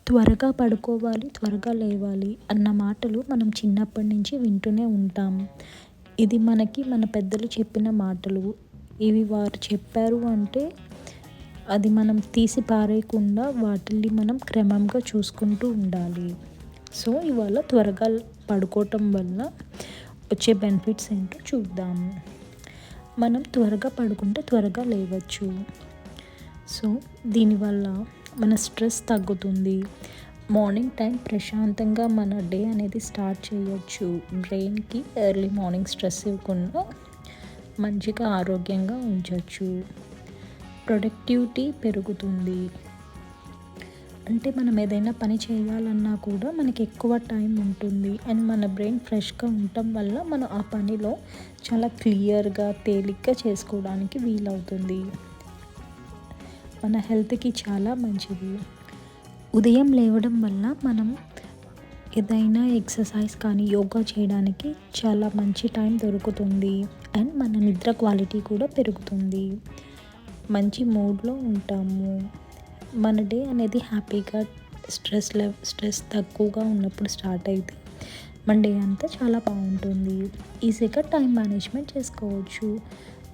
త్వరగా పడుకోవాలి, త్వరగా లేవాలి అన్న మాటలు మనం చిన్నప్పటి నుంచి వింటూనే ఉంటాం. ఇది మనకి మన పెద్దలు చెప్పిన మాటలు. ఇవి వారు చెప్పారు అంటే అది మనం తీసి పారేయకుండా వాటిల్ని మనం క్రమంగా చూసుకుంటూ ఉండాలి. సో ఇవాళ త్వరగా పడుకోవటం వల్ల వచ్చే బెనిఫిట్స్ ఏంటో చూద్దాం. మనం త్వరగా పడుకుంటే త్వరగా లేవచ్చు. సో దీనివల్ల మన స్ట్రెస్ తగ్గుతుంది. మార్నింగ్ టైం ప్రశాంతంగా మన డే అనేది స్టార్ట్ చేయొచ్చు. బ్రెయిన్కి ఎర్లీ మార్నింగ్ స్ట్రెస్ ఇవ్వకుండా మంచిగా ఆరోగ్యంగా ఉంచవచ్చు. ప్రొడక్టివిటీ పెరుగుతుంది. అంటే మనం ఏదైనా పని చేయాలన్నా కూడా మనకి ఎక్కువ టైం ఉంటుంది. అండ్ మన బ్రెయిన్ ఫ్రెష్గా ఉండటం వల్ల మనం ఆ పనిలో చాలా క్లియర్గా తేలిగ్గా చేసుకోవడానికి వీలవుతుంది. మన హెల్త్కి చాలా మంచిది. ఉదయం లేవడం వల్ల మనం ఏదైనా ఎక్సర్సైజ్ కానీ యోగా చేయడానికి చాలా మంచి టైం దొరుకుతుంది. అండ్ మన నిద్ర క్వాలిటీ కూడా పెరుగుతుంది. మంచి మూడ్లో ఉంటాము. మన డే అనేది హ్యాపీగా స్ట్రెస్ తక్కువగా ఉన్నప్పుడు స్టార్ట్ అయితే మన డే అంతా చాలా బాగుంటుంది. ఈజీగా టైం మేనేజ్మెంట్ చేసుకోవచ్చు.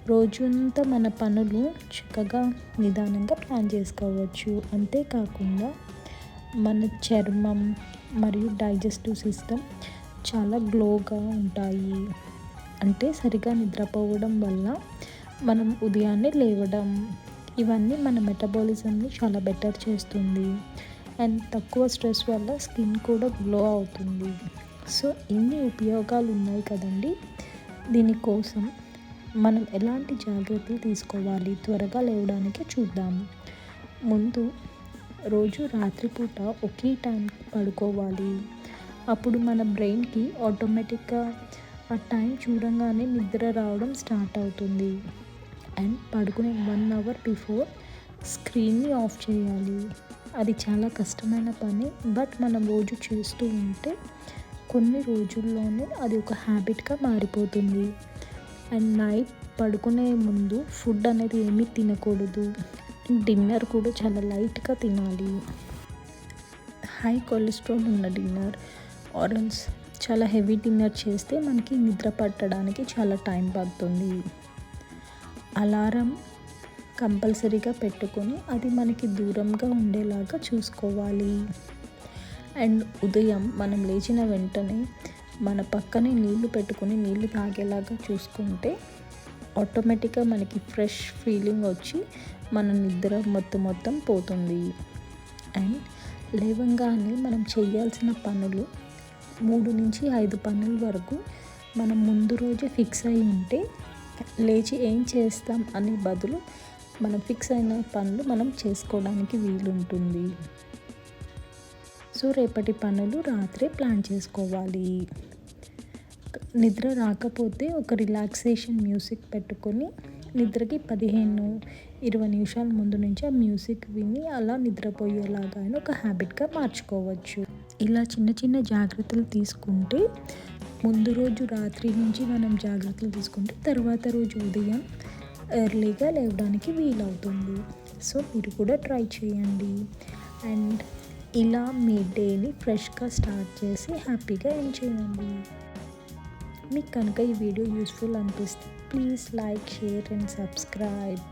రోజంతా మన పనులు చక్కగా నిదానంగా ప్లాన్ చేసుకోవచ్చు. అంతేకాకుండా మన చర్మం మరియు డైజెస్టివ్ సిస్టమ్ చాలా గ్లోగా ఉంటాయి. అంటే సరిగా నిద్రపోవడం వల్ల మనం ఉదయాన్నే లేవడం ఇవన్నీ మన మెటబాలిజంని చాలా బెటర్ చేస్తుంది. అండ్ తక్కువ స్ట్రెస్ వల్ల స్కిన్ కూడా గ్లో అవుతుంది. సో ఇన్ని ఉపయోగాలు ఉన్నాయి కదండి. దీనికోసం మనం ఎలాంటి జాగ్రత్తలు తీసుకోవాలి త్వరగా లేవడానికి చూద్దాము. ముందు రోజు రాత్రిపూట ఒకే టైంకి పడుకోవాలి. అప్పుడు మన బ్రెయిన్కి ఆటోమేటిక్గా ఆ టైం చూడంగానే నిద్ర రావడం స్టార్ట్ అవుతుంది. అండ్ పడుకునే 1 అవర్ బిఫోర్ స్క్రీన్ని ఆఫ్ చేయాలి. అది చాలా కష్టమైన పని. బట్ మనం రోజు చేస్తూ ఉంటే కొన్ని రోజుల్లోనే అది ఒక హ్యాబిట్గా మారిపోతుంది. అండ్ నైట్ పడుకునే ముందు ఫుడ్ అనేది ఏమీ తినకూడదు. డిన్నర్ కూడా చాలా లైట్గా తినాలి. హై కొలెస్ట్రాల్ ఉన్న డిన్నర్ ఆరెంజ్ చాలా హెవీ డిన్నర్ చేస్తే మనకి నిద్ర పట్టడానికి చాలా టైం పడుతుంది. అలారం కంపల్సరీగా పెట్టుకొని అది మనకి దూరంగా ఉండేలాగా చూసుకోవాలి. అండ్ ఉదయం మనం లేచిన వెంటనే మన పక్కనే నీళ్లు పెట్టుకొని నీళ్లు తాగేలాగా చూసుకుంటే ఆటోమేటిక్గా మనకి ఫ్రెష్ ఫీలింగ్ వచ్చి మన నిద్ర మొత్తం పోతుంది. అండ్ లేవంగానే మనం చేయాల్సిన పనులు 3 నుంచి 5 పనుల వరకు మనం ముందు రోజే ఫిక్స్ అయి ఉంటే లేచి ఏం చేస్తాం అనే బదులు మనం ఫిక్స్ అయిన పనులు మనం చేసుకోవడానికి వీలుంటుంది. సో రేపటి పనులు రాత్రే ప్లాన్ చేసుకోవాలి. నిద్ర రాకపోతే ఒక రిలాక్సేషన్ మ్యూజిక్ పెట్టుకొని నిద్రకి 15-20 నిమిషాల ముందు నుంచి ఆ మ్యూజిక్ విని అలా నిద్రపోయేలాగా ఒక హ్యాబిట్గా మార్చుకోవచ్చు. ఇలా చిన్న చిన్న జాగ్రత్తలు తీసుకుంటే ముందు రోజు రాత్రి నుంచి మనం జాగ్రత్తలు తీసుకుంటే తర్వాత రోజు ఉదయం ఎర్లీగా లేవడానికి వీలవుతుంది. సో మీరు కూడా ట్రై చేయండి. అండ్ ఇలా మీ డేని ఫ్రెష్గా స్టార్ట్ చేసి హ్యాపీగా ఎంజాయ్ చేయండి. మీకు కనుక ఈ వీడియో యూస్ఫుల్ అనిపిస్తే please like, share and subscribe.